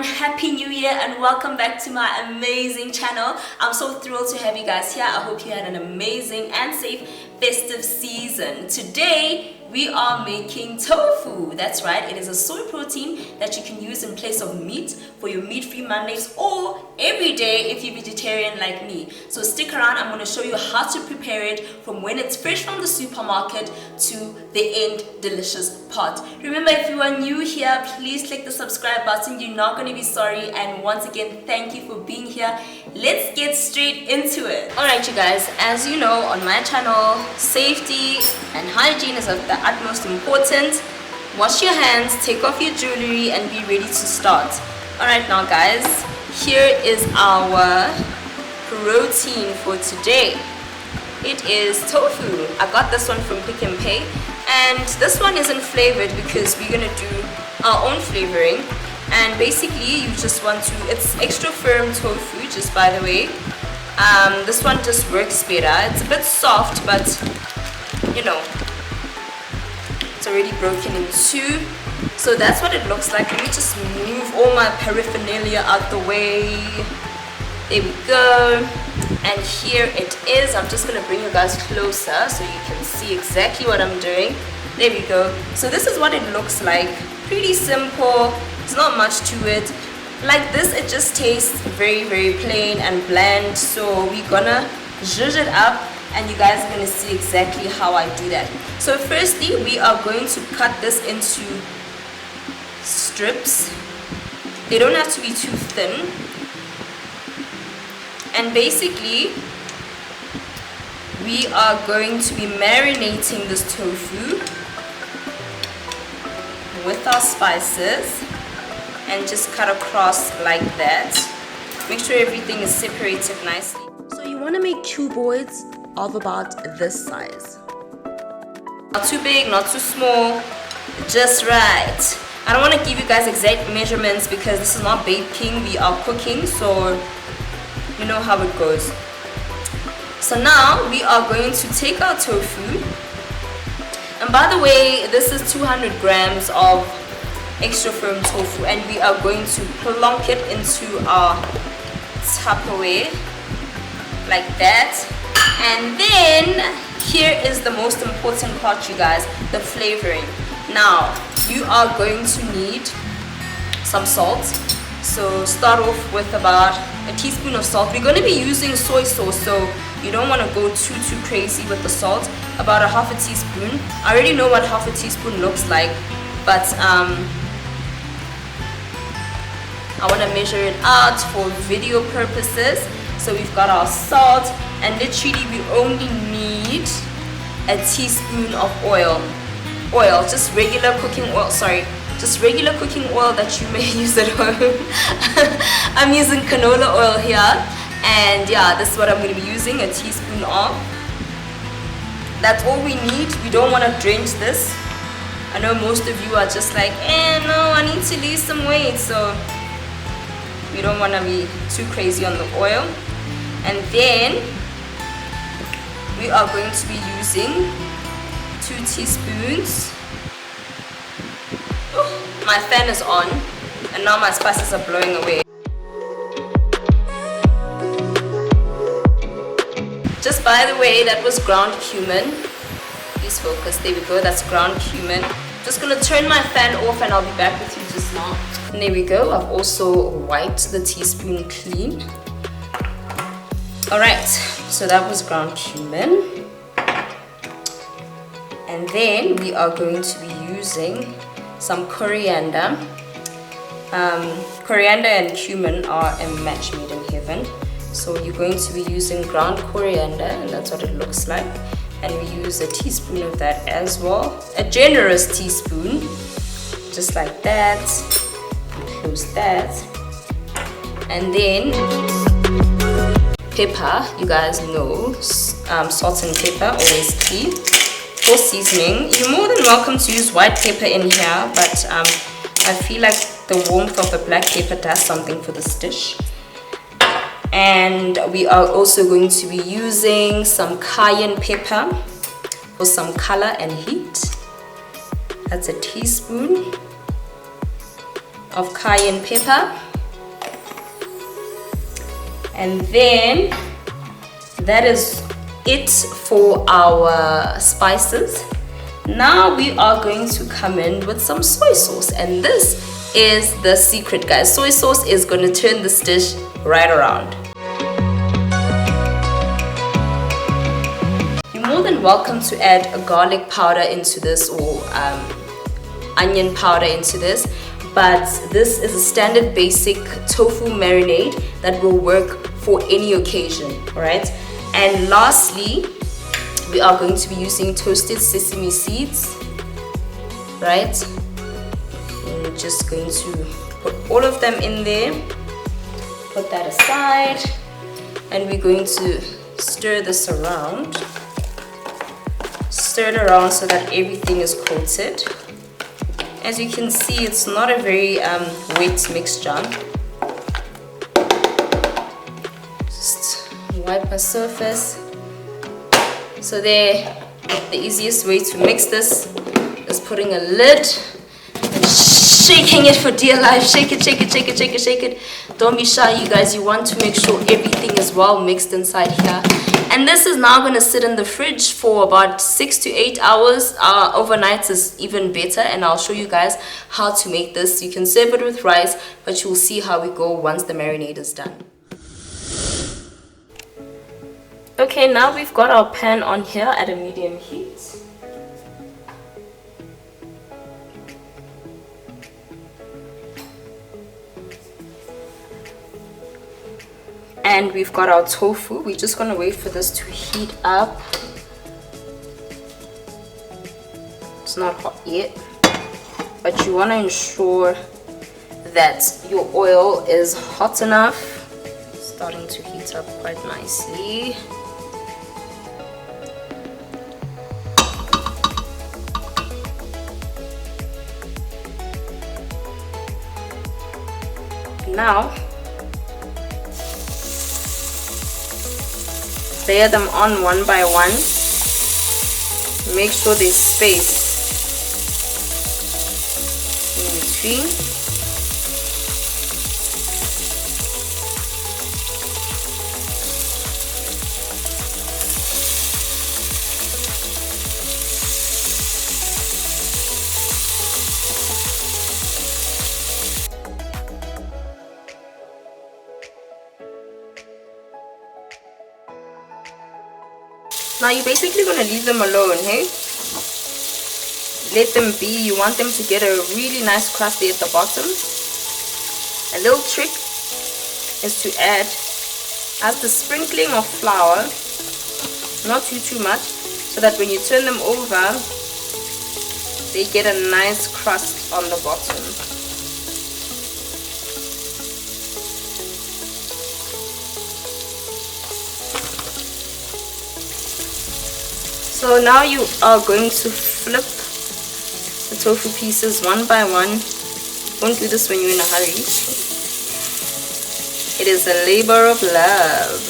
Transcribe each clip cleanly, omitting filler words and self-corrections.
everyone, happy new year and welcome back to my amazing channel. I'm so thrilled to have you guys here. I hope you had an amazing and safe festive season. Today we are making tofu. That's right, it is a soy protein that you can use in place of meat for your meat-free Mondays or every day if you're vegetarian like me. So stick around, I'm going to show you how to prepare it from when it's fresh from the supermarket to the end delicious part. Remember, if you are new here, please click the subscribe button. You're not going to be sorry. And once again, thank you for being here. Let's get straight into it. Alright you guys, as you know, on my channel, safety and hygiene is of the utmost importance. Wash your hands, take off your jewelry and be ready to start. Alright now guys, here is our protein for today. It is tofu. I got this one from Pick and Pay, and this one isn't flavored because we're gonna do our own flavoring. And basically you just want to, it's extra firm tofu, just by the way. This one just works better. It's a bit soft, but you know, it's already broken in two. So that's what it looks like. Let me just move all my paraphernalia out the way. There we go. And here it is. I'm just gonna bring you guys closer so you can see exactly what I'm doing. There we go. So this is what it looks like. Pretty simple. There's not much to it. Like this, it just tastes very, very plain and bland. So we're gonna zhuzh it up and you guys are gonna see exactly how I do that. So firstly, we are going to cut this into strips. They don't have to be too thin. And basically, we are going to be marinating this tofu with our spices and just cut across like that. Make sure everything is separated nicely. So you want to make cuboids of about this size. Not too big, not too small, just right. I don't want to give you guys exact measurements because this is not baking, we are cooking, so you know how it goes. So now we are going to take our tofu, and by the way, this is 200 grams of extra firm tofu, and we are going to plonk it into our Tupperware like that. And then here is the most important part, you guys, the flavoring. Now you are going to need some salt. So start off with about a teaspoon of salt. We're going to be using soy sauce, so you don't want to go too crazy with the salt. About a half a teaspoon. I already know what half a teaspoon looks like, but I want to measure it out for video purposes. So we've got our salt, and literally we only need a teaspoon of oil, just regular cooking oil, just regular cooking oil that you may use at home. I'm using canola oil here, and yeah, this is what I'm going to be using, a teaspoon of. That's all we need. We don't want to drench this. I know most of you are just like, no, I need to lose some weight, so we don't want to be too crazy on the oil. And then we are going to be using 2 teaspoons. My fan is on and now my spices are blowing away. Just by the way, that was ground cumin. Please focus. There we go. That's ground cumin. Just gonna turn my fan off and I'll be back with you just now. And there we go. I've also wiped the teaspoon clean. Alright, so that was ground cumin. And then we are going to be using some coriander. Coriander and cumin are a match made in heaven. So you're going to be using ground coriander, and that's what it looks like. And we use a teaspoon of that as well. A generous teaspoon, just like that. Close that. And then pepper, you guys know, salt and pepper, always key. For seasoning, you're more than welcome to use white pepper in here, but I feel like the warmth of the black pepper does something for this dish. And we are also going to be using some cayenne pepper for some color and heat. That's a teaspoon of cayenne pepper. And then that is it for our spices. Now we are going to come in with some soy sauce, and this is the secret, guys. Soy sauce is going to turn this dish right around. You're more than welcome to add a garlic powder into this, or onion powder into this, but this is a standard basic tofu marinade that will work for any occasion. All right, and lastly, we are going to be using toasted sesame seeds, right? And we're just going to put all of them in there, put that aside, and we're going to stir this around. Stir it around so that everything is coated. As you can see, it's not a very wet mixture. Just wipe my surface. So there, the easiest way to mix this is putting a lid and shaking it for dear life. Shake it, shake it, shake it, shake it, shake it. Don't be shy, you guys. You want to make sure everything is well mixed inside here. And this is now going to sit in the fridge for about 6 to 8 hours. Overnight is even better, and I'll show you guys how to make this. You can serve it with rice, but you'll see how we go once the marinade is done. Okay, now we've got our pan on here at a medium heat. And we've got our tofu. We're just gonna wait for this to heat up. It's not hot yet, but you wanna ensure that your oil is hot enough. It's starting to heat up quite nicely. Now, layer them on one by one. Make sure there's space in between. Now you're basically going to leave them alone, hey? Let them be. You want them to get a really nice crust there at the bottom. A little trick is to add the sprinkling of flour, not too much, so that when you turn them over, they get a nice crust on the bottom. So now you are going to flip the tofu pieces one by one. Don't do this when you're in a hurry. It is a labor of love.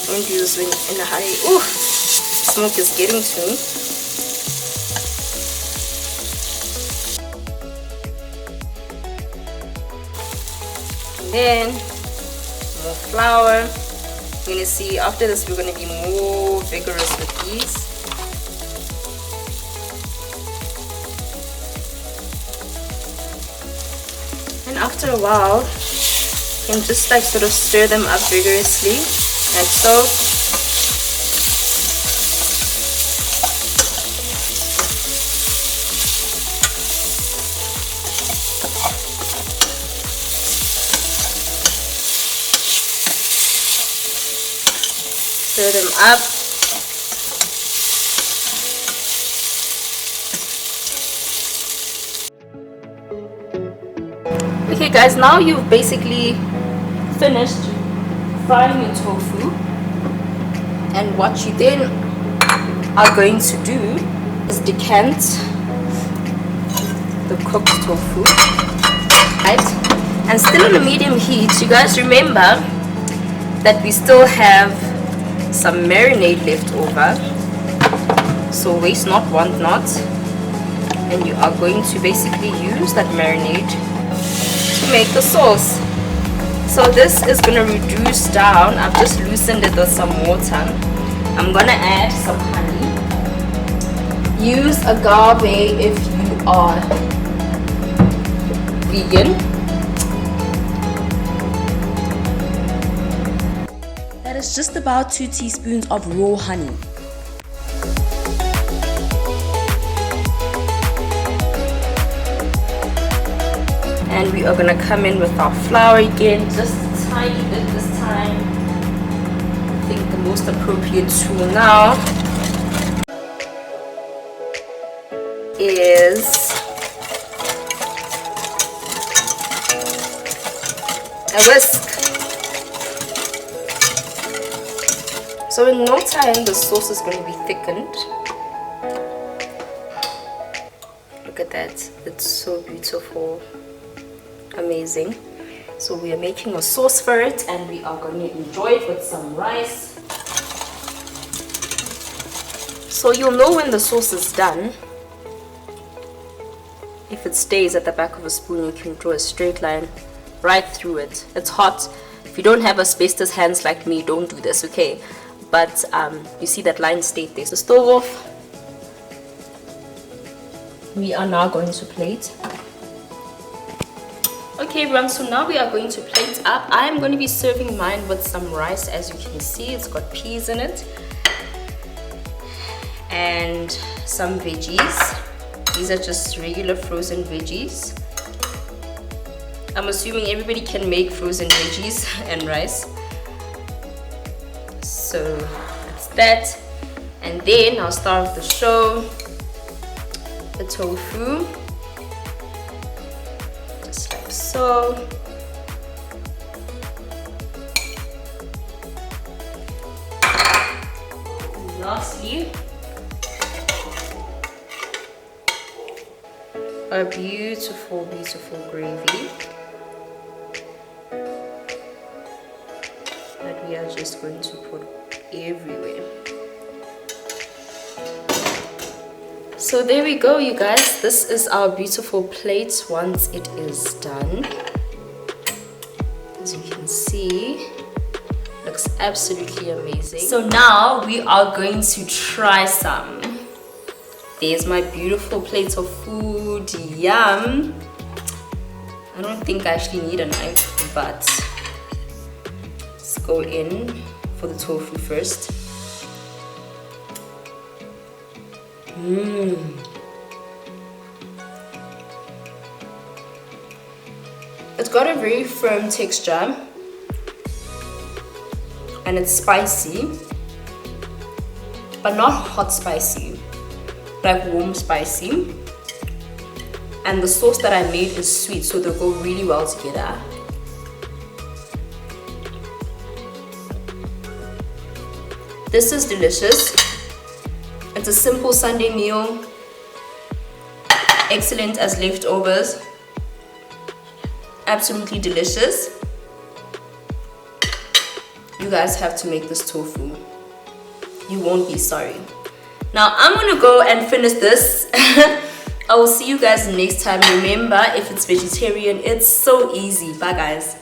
Don't do this when you're in a hurry. Ooh, smoke is getting to me. And then more flour. You're going to see after this we're going to be more vigorous with these. And after a while you can just like sort of stir them up vigorously, like so. Stir them up. Okay guys, now you've basically finished frying your tofu, and what you then are going to do is decant the cooked tofu, right? And still on a medium heat. You guys remember that we still have some marinade left over, so waste not, want not, and you are going to basically use that marinade to make the sauce. So this is gonna reduce down. I've just loosened it with some water. I'm gonna add some honey. Use agave if you are vegan. That is just about 2 teaspoons of raw honey. And we are gonna come in with our flour again, just a tiny bit this time. I think the most appropriate tool now is a whisk. So in no time the sauce is going to be thickened. Look at that, it's so beautiful. Amazing. So we are making a sauce for it and we are going to enjoy it with some rice. So you'll know when the sauce is done. If it stays at the back of a spoon, you can draw a straight line right through it. It's hot. If you don't have asbestos hands like me, don't do this, okay? But you see that line stayed there. So stove off. We are now going to plate. Okay everyone, so now we are going to plate up. I am going to be serving mine with some rice. As you can see, it's got peas in it and some veggies. These are just regular frozen veggies. I'm assuming everybody can make frozen veggies and rice. So that's that. And then I'll start with the show. The tofu. So lastly, a beautiful gravy that we are just going to put everywhere. So there we go, you guys. This is our beautiful plate once it is done. As you can see, looks absolutely amazing. So now we are going to try some. There's my beautiful plate of food. Yum. I don't think I actually need a knife, but let's go in for the tofu first. It's got a very firm texture and it's spicy, but not hot spicy, like warm spicy. And the sauce that I made is sweet, so they'll go really well together. This is delicious. It's a simple Sunday meal, excellent as leftovers, absolutely delicious. You guys have to make this tofu. You won't be sorry. Now I'm gonna go and finish this. I will see you guys next time. Remember, if it's vegetarian, it's so easy. Bye guys.